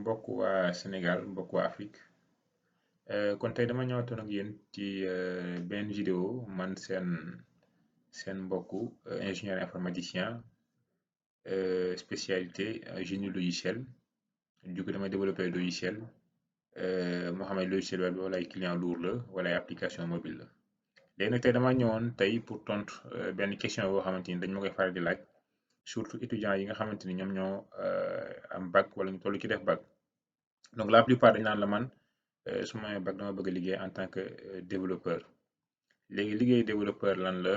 mbokk waa Sénégal mbokk waa Afrique kon tey dama ñëwaatoon ak yéen ci benn vidéo man seen mbokku ingénieur informaticien spécialité génie logiciel du coup damay développer logiciel moo xam ne logiciel web wala ay client lourd la wala ay application mobile la léegi nag tey dama ñëwoon tey pour tontu benn question boo xamante ni dañ ma koy faral di laaj surtout étudiants yi nga xamante ni ñoom ñoo am bac wala ñu toll ci def bac donc la plupart dañ naan la man su ma amee bac dama bëgg a liggéey en tant que développeur léegi liggéey développeur lan la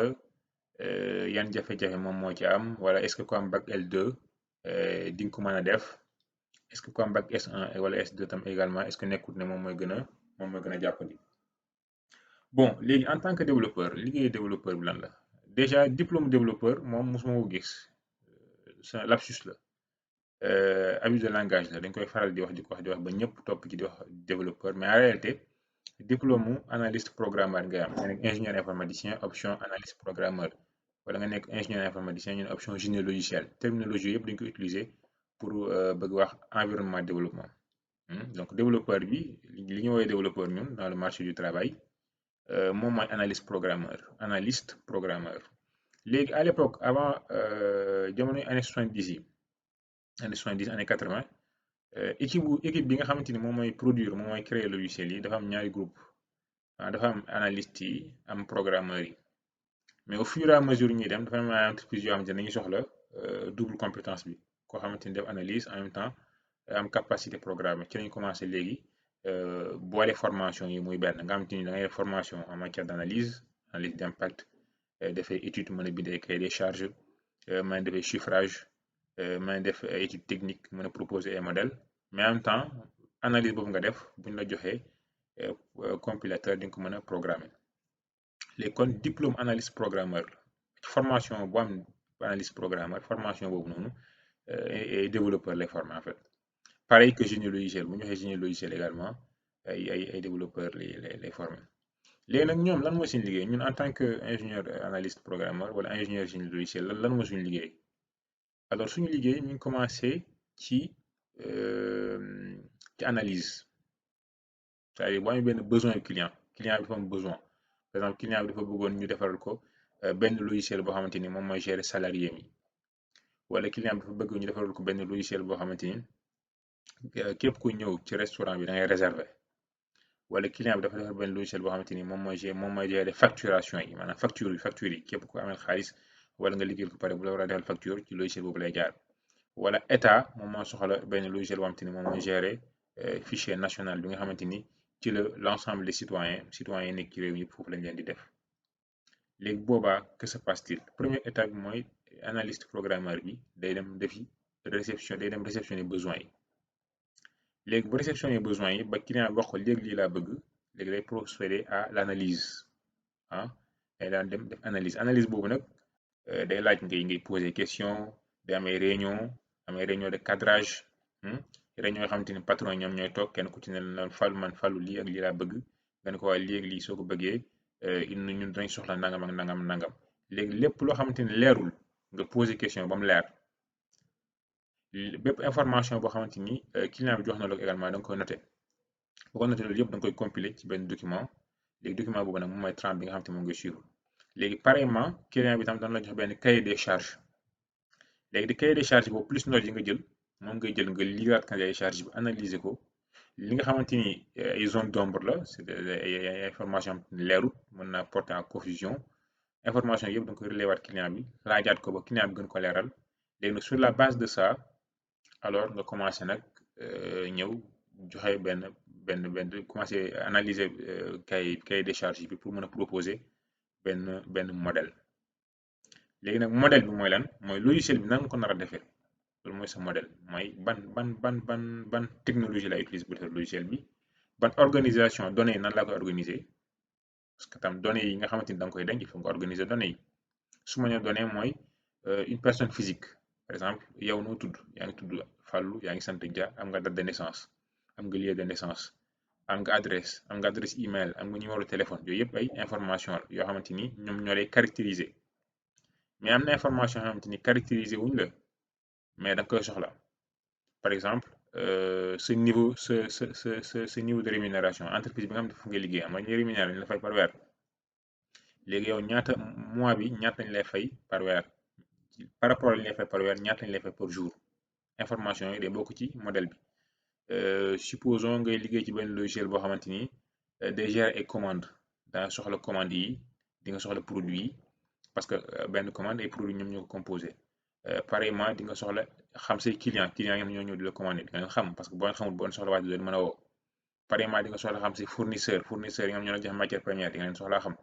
yan jafe-jafe moom moo ci am wala est-ce que ku am bac L2 di nga ko mën a def est-ce que ku am bac S1 wala S2 tam également est-ce que nekkut ne moom mooy gën a jàppandi. Bon léegi en tant que développeur liggéey développeur bi lan la déjà diplôme développeur moom mosuma ko gis c'est un lapsus la. Abus de langage la dañ koy faral di wax ba ñëpp topp ci di wax développeur mais en réalité diplôme mu analyste programmeur ngay am nga nekk ingénieur informaticien option analyste programmeur wala nga nekk ingénieur informaticien ñu ne option génie logiciel terminologie yëpp dañ ko utiliser pour bëgg wax environnement développement. Donc développeur bi li ñu woowee développeur ñun dans le marché du travail moom mooy analyste programmeur léegi à l'époque avant jamonoy année 70 yi années 70 années 80 équipe bi nga xamante ni moom mooy produire moom mooy créer logiciel yi dafa am ñaari groupe dafa am analyste yi am programmeur yi mais au fur et à mesure ñuy dem dafa am ay entreprise yoo xamante ne dañuy soxla double compétence bi koo xamante ni def analyse en même temps am capacité programmer ci lañ commencé léegi boole formation yi muy benn nga xamante ni da ngay def formation en matière d'analyse analyse d'impact dafay étude mën a bind ay cahier des charges mën a defee chiffrage mën a def étude technique mën a proposer ay modèles mais en même temps analyse boobu nga def buñ la joxee compilateur di nga ko mën a programmer léegi kon diplôme analyste programmeur formation bu am analyste programmeur formation boobu noonu et développeur lay former en fait pareil que génie logiciel bu ñu waxee génie logiciel également ay développeur lay former léegi nag ñoom lan mooy seen liggéey ñun en tant que ingénieur analyste programmeur wala ingénieur génie logiciel lan mooy suñu liggéey alors suñu liggéey mi ngi commencé ci analyse c'est-à-dire boo amee benn besoin client bi dafa am besoin par exemple client bi dafa bëggoon ñu defaral ko benn logiciel boo xamante ni moom mooy gérer salarié mi wala client bi dafa bëgg ñu defaral ko benn logiciel boo xamante ni képp ku ñëw ci restaurant bi da ngay réserver wala client bi dafa defar benn logiciel boo xamante ni moom mooy gérer facturation yi maanaam facture yi képp ku amel xaalis wala nga liggéeyal ko pare bu la war a defal facture ci logiciel boobu lay jaar wala état moom moo soxla benn logiciel boo xamante ni moom mooy gérer fichier national bi nga xamante ni ci la l'ensemble des citoyens yi nekk ci réew mi yëpp foofu lañ leen di def léegi boobaa que se passe-t-il première étape bi mooy analyste programmeur bi day dem réceptionner besoin yi léegi bu réceptionner besoin yi ba client bi wax ko léegi lii laa bëgg léegi day procéder à l'analyse day daan dem def analyse boobu nag day laaj ngay poser question day am ay réunion de cadrage réunion yoo xamante ni patron yi ñoom ñooy toog kenn ku ci ne la fàllu lii ak lii laa bëgg nga ne ko waaye lii ak lii soo ko bëggee ñun dañ soxla nangam ak nangam léegi lépp loo xamante ni leerul nga poser question ba mu leer bépp information boo xamante ni client bi jox na la ko également da nga koy noter boo ko noter loolu yëpp da nga koy compiler ci benn document léegi document boobu nag moom mooy trame bi nga xamante ni moom ngay suivre léegi pareillement client bi tam dana la jox benn cahier des charges léegi di cahier des charges boobu plus notes yi nga jël moom ngay jël nga liiraat cahier des charges bi analyser ko li nga xamante ni ay zone d'ombre la c'est ay information leerut mën naa porter en confusion information yëpp da nga koy relais waat client bi laajaat ko ba client bi gën ko leeral léegi nag sur la base de ça alors nga commencé nag ñëw joxe benn commencé analyser cahier des charges bi pour mën a proposer benn modèle léegi nag modèle bi mooy lan mooy logiciel bi nan nga ko nar a defee loolu mooy sa modèle mooy ban technologie lay utiliser pour defar logiciel bi ban organisation données yi nan laa koy organiser parce que tam données yi nga xamante ni da nga koy denc il faut nga organiser données yi su ma nee données mooy une personne physique par exemple yow noo tudd yaa ngi tudd Fallou yaa ngi sant Dia am nga date de naissance am nga lieu de naissance am nga adresse email am nga numéro téléphone yooyu yëpp ay information la yoo xamante ni ñoom ñoo lay caractériser mais am na information yoo xamante ni caractériser wuñ la mais da nga koy soxla par exemple ce niveau de rémunération entreprise bi nga xam ne fu ngay liggéey am na ñuy rémunérer ñu la fay par weer léegi yow ñaata mois bi ñaata lañ lay fay par weer par rapport ak li ñu lay fay par weer ñaata lañ lay fay par jour information yi day bokk ci modèle bi supposons ngay liggéey ci benn logiciel boo xamante ni day gérer ay commandes daa soxla commandes yi di nga soxla produit yi parce que benn commande ay produits ñoom ñoo ko composé pareillement di nga soxla xam say client yi ñoo ñëw di la commandé di nga xam parce que boo xamul boo soxla waat di leen mën a woo pareillement di nga soxla xam say fournisseur yi nga ñoo la jox matière première di nga leen soxlaa xam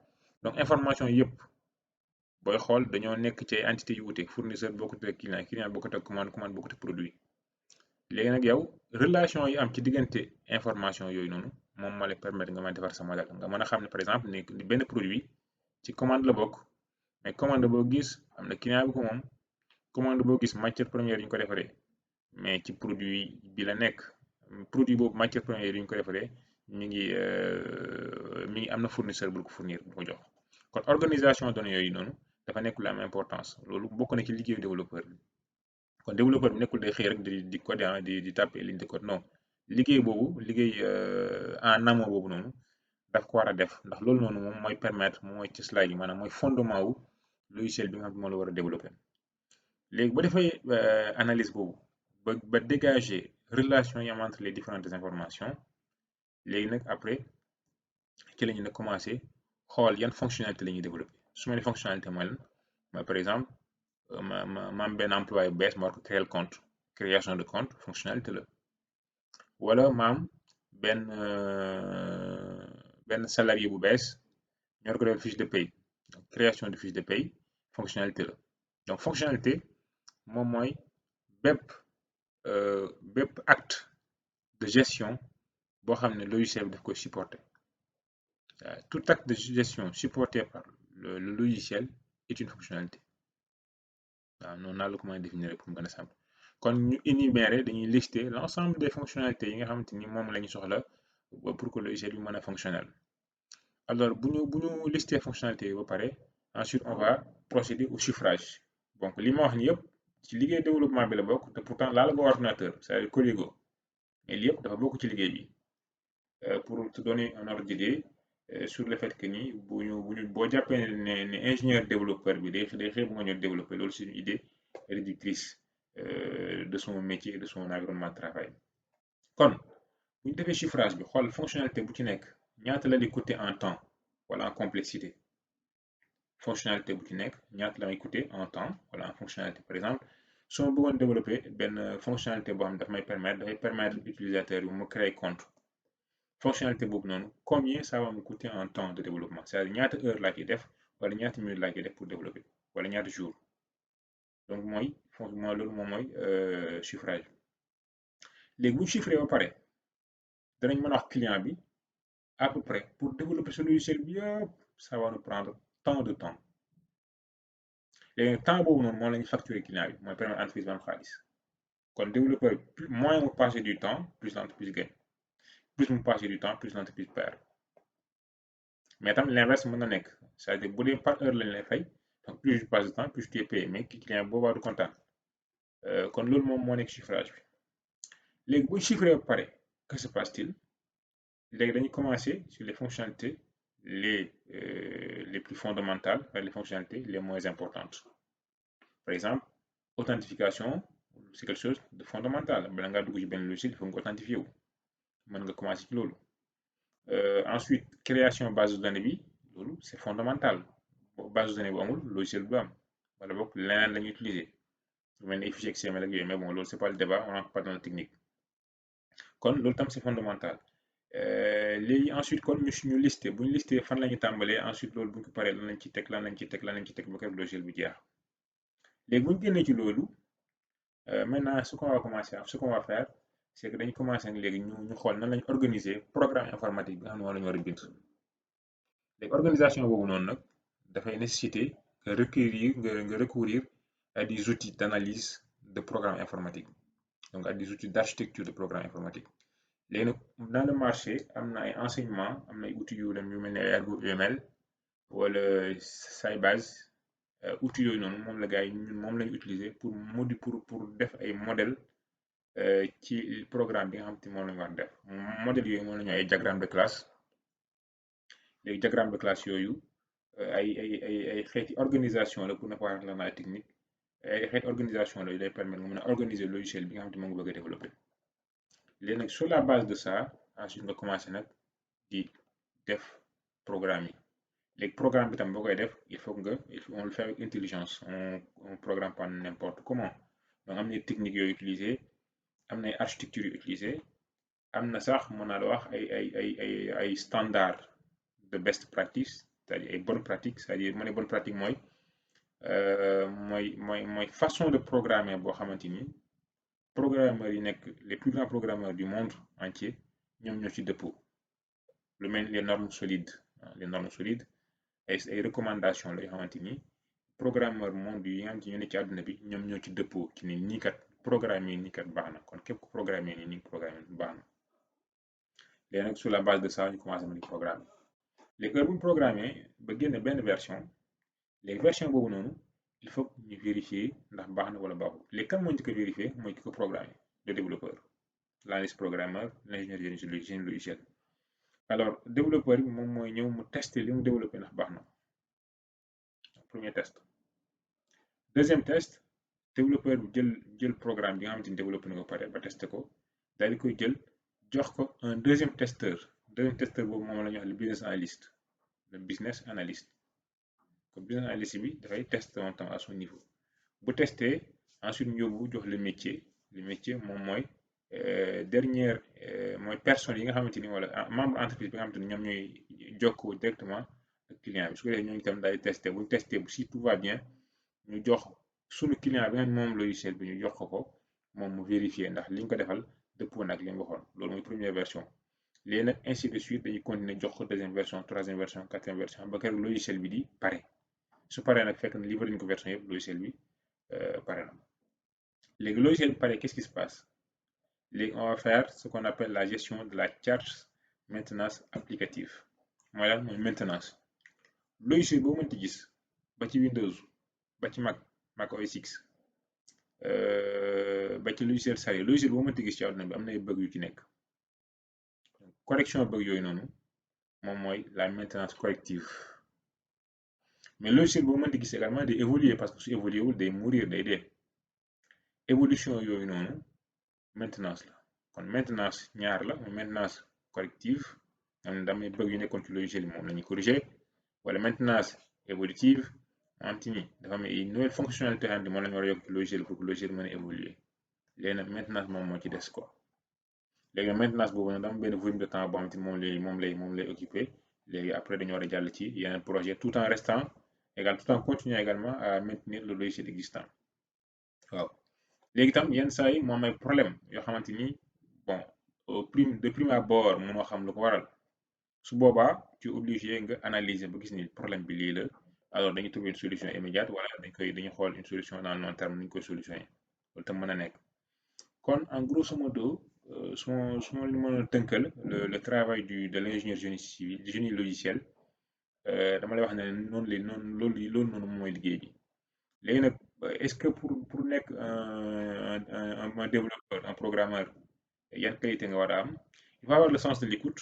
donc information yëpp booy xool dañoo nekk ci ay entités yu wuute fournisseur bokkut ak client bokkut ak commande bokkut ak produit léegi nag yow relation yi am ci diggante information yooyu noonu moom moo lay permettre nga mën a defar sa modèle nga mën a xam ne par exemple ni benn produit ci commande la bokk mais commande boo gis am na client bu ko moom commande boo gis matière première yi ñu ko defaree mais ci produit bi la nekk produit boobu matière première yi ñu ko defaree mi ngi am na fournisseur bu ko fournir bu ko jox kon organisation données yooyu noonu dafa nekk lu am importance loolu bokk na ci liggéeyu développeur bi kon développeur bi nekkul day xëy rek di coder di taper ligne de code non liggéey boobu liggéey en amont boobu noonu daf ko war a def ndax loolu noonu moom mooy permettre moom mooy cëslaay gi maanaam mooy fondement wu logiciel bi nga xam ne moo la war a développer léegi ba defee analyse boobu ba dégager relation yi am entre les différentes informations léegi nag après ci la ñu nag commencé xool yan fonctionnalité la ñuy développer su ma nee fonctionnalité mooy lan mooy par exemple ma am benn employé bu bees ma war ko créer compte création de compte fonctionnalité la wala ma am benn salarié bu bees ñu war ko defal fiche de paye donc création de fiche de paye fonctionnalité la donc fonctionnalité moom mooy bépp acte de gestion boo xam ne logiciel bi daf koy supporter tout acte de gestion supporté par le logiciel est une fonctionnalité waaw noonu naa la ko mën a définir pour mu gën a simple kon ñu énumérer dañuy lister l'ensemble des fonctionnalités yi nga xamante ni moom la ñu soxla pour que logiciel bi mën a fonctionnel alors bu ñu lister fonctionnalités yi ba pare ensuite on va procéder au chiffrage donc li ma wax ni yëpp ci liggéey développement bi la bokk te pourtant laal ko ordinateur c'est-à-dire Codigo mais li yëpp dafa bokk ci liggéey bi pour te donner un ordre d'idée sur le fait que ni boo jàppee ne ingénieur développeur bi day xëy bu nga ñëw développer loolu c'est une idée réductrice de son métier et de son environnement de travail kon bu ñu defee chiffrage bi xool fonctionnalité bu ci nekk ñaata la di coûter en temps wala en complexité fonctionnalité bu ci nekk ñaata la may coûter en temps wala en fonctionnalité par exemple su ma bëggoon développer benn fonctionnalité boo xam ne dafay permettre utilisateur bi mu créer compte fonctionnalité boobu noonu combien ça va me coûter en temps de développement c'est-à-dire ñaata heure laa ciy def wala ñaata minute laa ciy def pour développer wala ñaata jour donc loolu moom mooy chiffrage léegi bu ñu chiffré ba pare danañ mën a wax client bi à peu près pour développer ce logiciel bi yëpp ça va nous prendre tant de temps léegi temps boobu noonu moom la ñu facturer client bi mooy permettre entreprise bi am xaalis kon développeur moins mu passer du temps plus l'entreprise gagne plus mu passer du temps plus l'entreprise perd mais tam l'inverse mën na nekk c'est-à-dire bu dee par heure lañ lay fay donc plus je passe de temps plus tu es payé mais ki client boobaa du kontaan kon loolu moom moo nekk chiffrage bi léegi bu chiffré ba pare que se passe-t-il léegi dañuy commencer sur les fonctionnalités les plus fondamentales vers les fonctionnalités les moins importantes par exemple authentification c'est quelque chose de fondamental bala ngaa dugg ci benn logiciel il faut nga authentifier wu mën nga commencer ci loolu ensuite création base de données bi loolu c'est fondamental base de données bu amul logiciel bu am wala boog leneen la ñuy utiliser lu mel ni ay fichier XML ak yooyu mais bon loolu c'est pas le débat on rentre pas dans la technique kon loolu tam c'est fondamental léegi ensuite kon ñu lister bu ñu lister fan la ñu tàmbalee ensuite loolu bu ñu ko paree lan lañ ci teg lan lañ ci teg lan lañ ci teg ba kër logiciel bi jeex léegi bu ñu génnee ci loolu maintenant ce qu'on va commencer ce qu'on va faire c'est que dañu commencer nag léegi ñu xool nan lañu organiser programme informatique bi nga xam ne moom la ñu war a bind léegi organisation boobu noonu nag dafay nécessiter nga recourir à des outils d'analyse de programme informatique donc à des outils d'architecture de programme informatique léegi nag dans le marché am na ay enseignements am na ay outils yu mel ne Ergo UML wala Sybase outils yooyu noonu moom la gars yi ñun moom lañu utiliser pour def ay modèles ci programme bi nga xam te moom lañu war def modèle yooyu moom la ñu ay diagramme de classe. léegi diagramme de classe yooyu ay xeeti organisation la pour ne pas parler de la technique ay xeeti organisation la yu lay permettre nga mën a organiser logiciel bi nga xam te moom nga bëgg a développer. léegi nag sur la base de ça ensuite nga commencé nag di def programme yi. léegi programme bi tam boo koy def on le fait avec intelligence, on programme pas n'importe comment. donc am na techniques yooyu utiliser am na ay architecture yu utiliser am na sax mën naa la wax ay standard de best practice, c'est-à-dire ay bonne pratique, c'est-à-dire ma ne bonne pratique mooy façon de programmer boo xamante ni programmeurs yi nekk les plus grands programmeurs du monde entier ñoom ñoo ci dëppoo. lu mel les normes solides les normes solides ay recommandations la yoo xamante ni programmeur monde yi nga xamante ni ñoo ne ci àdduna bi ñoom ñoo ci dëppoo ci ni nii kat programmer nii kat baax na kon képp ku programmer nii programmer baax na. léegi nag sur la base de ça ñu commencé ma di programmer. léegi heure bu ñu programmer ba génne benn version léegi version boobu noonu il faut ñu vérifier ndax baax na wala baaxul. léegi kan moo njëkk a vérifier mooy ki ko programmer le développeur, l'analyste programmeur, l'ingénieur génie logiciel. alors développeur bi moom mooy ñëw mu tester li mu développé ndax baax na. premier test. deuxième test développeur bi jël programme bi nga xamante ni développé na ko pare ba testé ko daal di koy jël jox ko un deuxième testeur boobu moom la ñuy wax le business analyst. le business analyst kon business analyst bi dafay tester en temps à son niveau bu testé ensuite ñu yóbbu jox le métier moom mooy dernière mooy personne yi nga xamante ni wala membre entreprise bi nga xamante ni ñoom ñooy jokkoo directement ak client bi su ko defee ñooñu itam daal di testé bu ñu testé si tout va bien ñu jox suñu client bi nga xam moom logiciel bi ñu jox ko moom mu vérifier ndax liñ ko defal dëppoo nag li ñu waxoon loolu mooy première version. léegi nag ainsi de suite dañuy continuer jox ko deuxième version, troisième version, quatrième version ba keroog logiciel bi di pare su paree nag fekk na livré nañu ko version yëpp logiciel bi pare na. léegi logiciel bi pare qu'est-ce qui se passe? léegi on va faire ce qu'on appelle la gestion de la charge maintenance applicative mooy lan mooy maintenance. logiciel boo mënti gis ba ci Windows ba ci Mac OS X ba ci logiciel sérieux logiciel boo mënti gis ci àdduna bi am na ay bug yu ci nekk. correction bug yooyu noonu moom mooy la maintenance corrective. mais logiciel boo mënti gis également day évoluer parce que su évoluer wul day mourir day dee. évolution yooyu noonu maintenance la kon maintenance ñaar la mooy maintenance corrective am na damay bug yu nekkoon ci logiciel bi moom la ñuy corriger wala maintenance évolutive xamante ni dafa am ay nouvelle fonctionnalité xam ne moom la ñu war a yokk ci logiciel pour que logiciel mën a évoluer. léegi nag maintenance moom moo ci des quoi. léegi nag maintenance boobu nag dama benn volume de temps boo xamante ni moom lay occupé. léegi après dañu war a jàll ci yeneen projet tout en restant tout en continuant également à maintenir le logiciel existant. waaw léegi itam yenn saa yi moo am ay problème yoo xamante ni bon de prime abord mënoo xam lu ko waral su boobaa tu es obligé nga analyser ba gis ni problème bi lii la alors dañuy trouver une solution immédiate wala dañuy xool une solution dans le long terme ni ñu koy solutionner loolu tam mën a nekk. kon en grosso modo su ma mën a tënkal le travail de l'ingénieur génie civil du génie logiciel dama lay wax ne loolu noonu mooy liggéey bi. léegi nag est-ce que pour nekk un développeur un programmeur yan qualité nga war a am? il faut avoir le sens de l'écoute,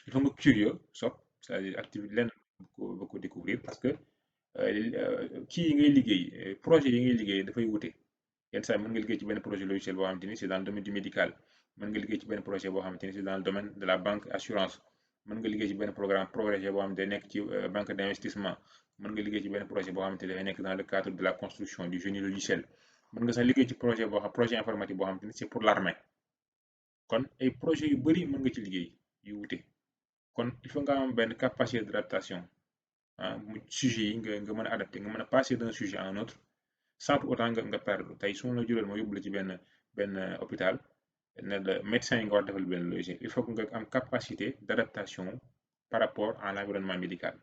il faut nga curieux c'est-à-dire activité lenn ba ko découvrir parce que kii yi ngay liggéey projet yi ngay liggéey dafay wute. yenn saa yi mën nga liggéey ci benn projet logiciel boo xamante ni c'est dans le domaine du médical, mën nga liggéey ci benn projet boo xamante ni c'est dans le domaine de la banque assurance, mën nga liggéey ci benn projet boo xamante ne nekk ci banque d'investissement, mën nga liggéey ci benn projet boo xamante ne nekk dans le cadre de la construction du génie logiciel, mën nga sax liggéey ci projet informatique boo xamante ni c'est pour l'armée. kon ay projet yu bari mën nga ci liggéey yu wute. kon il faut nga am benn capacité d'adaptation mu sujet yi nga mën a adapté nga mën a passer d'un sujet à un autre sans pour autant nga perdre. tey su ma la jëloon ma yóbbu la ci benn hôpital ne la médecin yi nga war defal benn logiciel, il faut que nga am capacité d'adaptation par rapport à l'environnement médical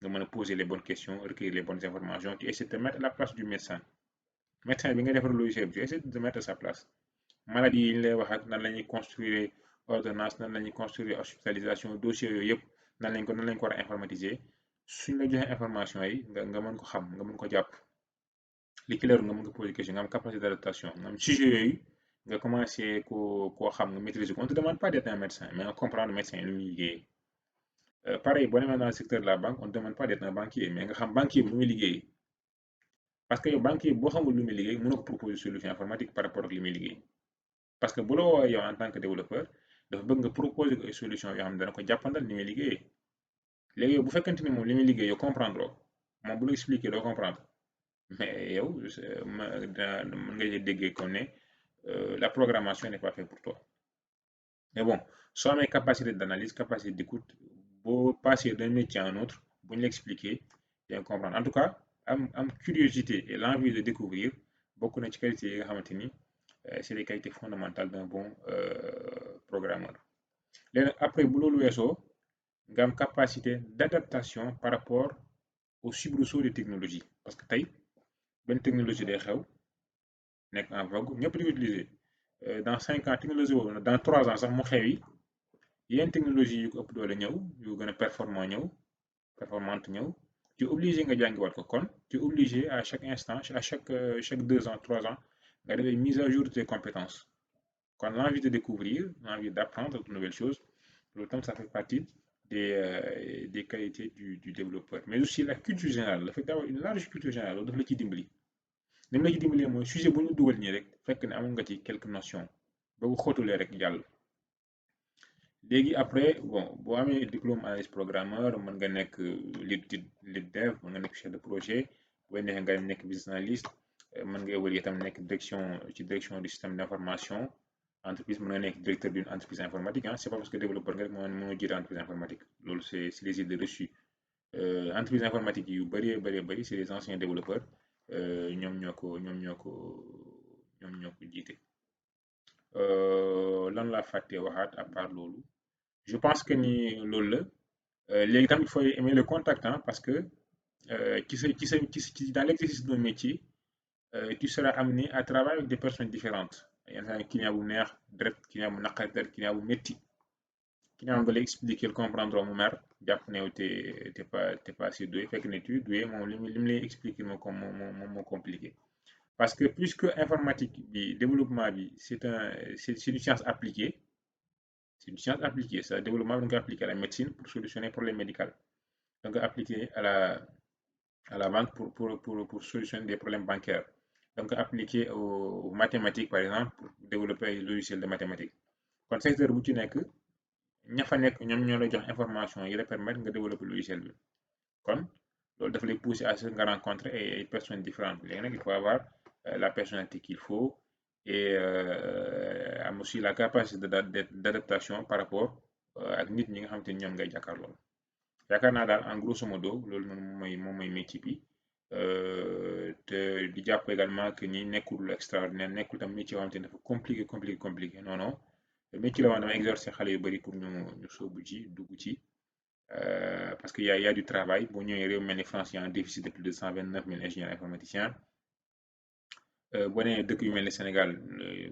nga mën a poser les bonnes questions, recueillir les bonnes informations, tu essaies de te mettre à la place du médecin bi nga defar logiciel bi tu essaies de te mettre à sa place. maladie yi ñu lay wax ak nan la ñuy construire ordonnance, nan la ñuy construire hospitalisation dossier yooyu yëpp nan lañ ko war a informatiser suñ la joxee information yi nga mën ko xam nga mën ko jàpp li clair nga mën ko poser question nga am capacité d'adaptation nga am sujet yooyu nga commencé koo xam nga maîtriser ko. On te demande pas d'être un médecin mais nga comprendre médecin lu muy liggéeyee. Pareil boo demee dans le secteur de la banque on te demande pas d'être un banquier mais nga xam banquier bi lu muy liggéeyee. Parce que yow banquier boo xamul lu muy liggéey mënoo ko proposer solution informatique par rapport ak li muy liggéey. Parce que bu la woowee yow en tant que développeur dafa bëgg nga proposer ko ay solution yoo xam ne dana ko jàppandal ni muy liggéeyee. léegi yow bu fekkente ni moom li muy liggéey yow comprendre moom bu la expliquer doo comprendre mais yow mën nga déggee comme ne la programmation n'est pas faite pour toi. Mais bon soo amee capacité d'analyse capacité d'écoute boo passer d'un métier à un autre bu ñu l'expliquer di nga comprendre en tout cas am curiosité et l'envie de découvrir bokk na ci qualité yi nga xamante ni c'est des qualités fondamentales d'un bon programmeur. léegi nag après bu loolu weesoo nga am capacité d'adaptation par rapport au soubresaut des technologies parce que tey benn technologie day xew nekk en vogue ñëpp di ko utiliser dans 5 ans technologie boobu dans 3 ans sax mu xewi yeneen technologie yu ko ëpp doole ñëw yu gën a performante ñëw tu es obligé nga jàngiwaat ko kon tu es obligé à chaque instant à chaque 2 ans 3 ans nga def ay mise à jour de tes compétences kon l'envie de découvrir l'envie d'apprendre de nouvelles choses loolu tam ça fait partie des qualités du développeur mais aussi la culture générale le fait d'avoir une large culture générale loolu dafa la ciy dimbali ni mu la ci dimbalee mooy sujet bu ñu dugal nii rek fekk ne amoon nga ci quelques notions boo ko xóotulee rek jàll. léegi après bon boo amee diplôme analyste programmeur mën nga nekk lead dev mën nga nekk chef de projet boo neexee nga nekk business analyst mën nga évoluer tam nekk direction du système d'information entreprise mën nga nekk directeur d'une entreprise informatique c'est pas parce que développeur nga rek mënoo jiite entreprise informatique loolu c'est les idées reçues entreprise informatique yu bëri c'est les anciens développeurs ñoom ñoo ko jiite lan laa fàtte waxaat à part loolu je pense que ni loolu la léegi tam il faut aimer le contact parce que dans l'exercice d'un métier tu seras amené à travailler avec des personnes différentes yenn saa yi client bu neex direct client bu naqari direct client bu métti client nga lay expliquer comprendre mu mer jàpp ne yow t'es pas assez doué fekk ne tu es doué moom li mu lay expliquer moom moo compliqué parce que puisque informatique bi développement bi c'est une science appliquée c'est développement bi da nga koy appliquer à la médecine pour solutionner problème médical da nga koy appliquer à la banque pour solutionner des problèmes bancaires da nga koy appliquer aux mathématiques par exemple pour développer ay logiciels de mathématiques kon secteur bu ci nekk ña fa nekk ñoom ñoo lay jox information yi la permettre nga développer logiciel bi kon loolu dafa lay pousser à ce nga rencontrer ay personnes différentes léegi nag il faut avoir la personnalité qu'il faut et am aussi la capacité d'adaptation par rapport ak nit ñi nga xamante ni ñoom ngay jàkkaarloo yaakaar naa daal en grosso modo loolu moom mooy métier bi te di jàpp également que ni nekkul lu extraordinaire nekkul tam métier yoo xamante ni dafa compliqué non non métier la woon dama exercer xale yu bëri pour ñu sóobu ci dugg ci parce que y a du travail boo ñëwee réew mel ni France y a un déficit de plus de 129 000 ingénieurs informaticiens boo nee dëkk yu mel ni Sénégal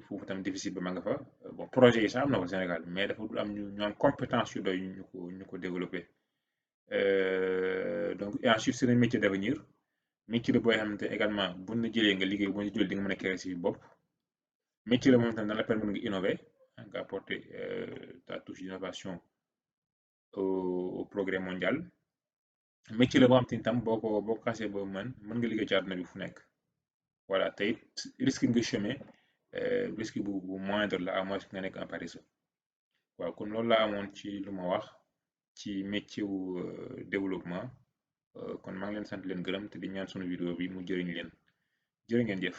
foofu tam déficit ba ma nga fa bon projet yi sax am na ko Sénégal mais dafa dul am ñu am compétence yu doy ñu ko développer donc et ensuite c'est un métier d'avenir métier la booy xamante également bu na jëlee nga liggéey boo jël di nga mën a créer si bopp métier la moom tam na la permettre nga innover nga apporter ta touche d'innovation au progrès mondial métier la boo xam te ni tam boo ko xasee ba mën nga liggéey ci àdduna bi fu nekk voilà te it risque nga chômer risque bu moindre la à moins que nga nekk un paresseux waaw kon loolu laa amoon ci lu ma wax ci métier wu développement kon maa ngi leen sant leen gërëm te di ñaan sunu vidéo bi mu jëriñ leen jërë ngeen jëf